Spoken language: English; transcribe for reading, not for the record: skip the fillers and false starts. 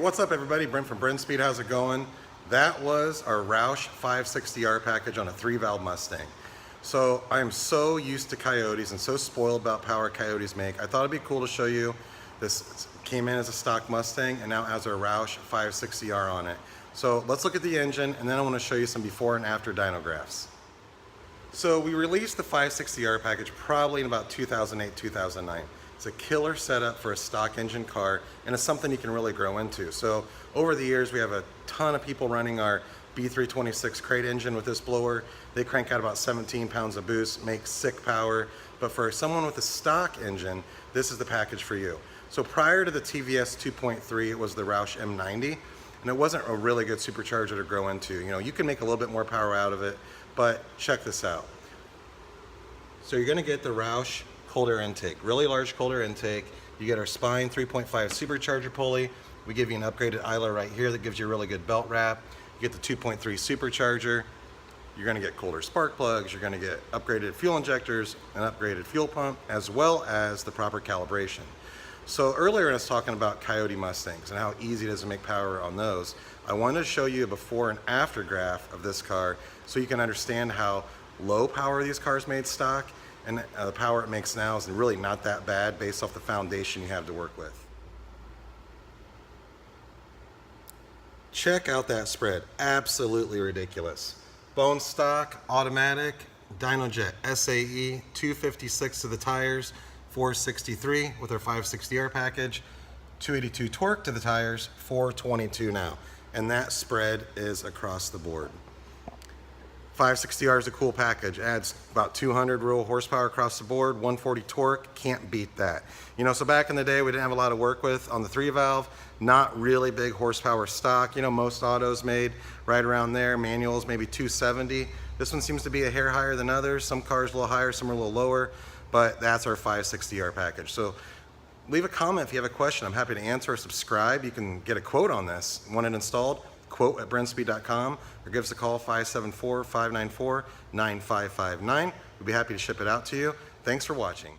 What's up everybody? Brent from Brenspeed, how's it going? That was our Roush 560R package on a 3-valve Mustang. So I'm so used to Coyotes and so spoiled about power Coyotes make. I thought it'd be cool to show you. This came in as a stock Mustang and now has our Roush 560R on it. So let's look at the engine and then I want to show you some before and after dyno graphs. So we released the 560R package probably in about 2008, 2009. It's a killer setup for a stock engine car, and it's something you can really grow into. So over the years, we have a ton of people running our B326 crate engine with this blower. They crank out about 17 pounds of boost, make sick power. But for someone with a stock engine, this is the package for you. So prior to the TVS 2.3, it was the Roush M90, and it wasn't a really good supercharger to grow into. You know, you can make a little bit more power out of it, but check this out. So you're gonna get the Roush cold air intake, really large cold air intake. You get our spine 3.5 supercharger pulley. We give you an upgraded idler right here that gives you a really good belt wrap. You get the 2.3 supercharger. You're gonna get colder spark plugs. You're gonna get upgraded fuel injectors, an upgraded fuel pump, as well as the proper calibration. So earlier I was talking about Coyote Mustangs and how easy it is to make power on those. I wanted to show you a before and after graph of this car so you can understand how low power these cars made stock, and the power it makes now is really not that bad based off the foundation you have to work with. Check out that spread, absolutely ridiculous. Bone stock, automatic, Dynojet SAE, 256 to the tires, 463 with our 560R package, 282 torque to the tires, 422 now. And that spread is across the board. 560R is a cool package, adds about 200 real horsepower across the board, 140 torque, can't beat that. You know, so back in the day we didn't have a lot to work with on the 3-valve, not really big horsepower stock. You know, most autos made right around there, manuals maybe 270. This one seems to be a hair higher than others, some cars a little higher, some are a little lower, but that's our 560R package. So leave a comment if you have a question, I'm happy to answer or subscribe. You can get a quote on this, want it installed? Quote at brenspeed.com or give us a call 574-594-9559. We'd be happy to ship it out to you. Thanks for watching.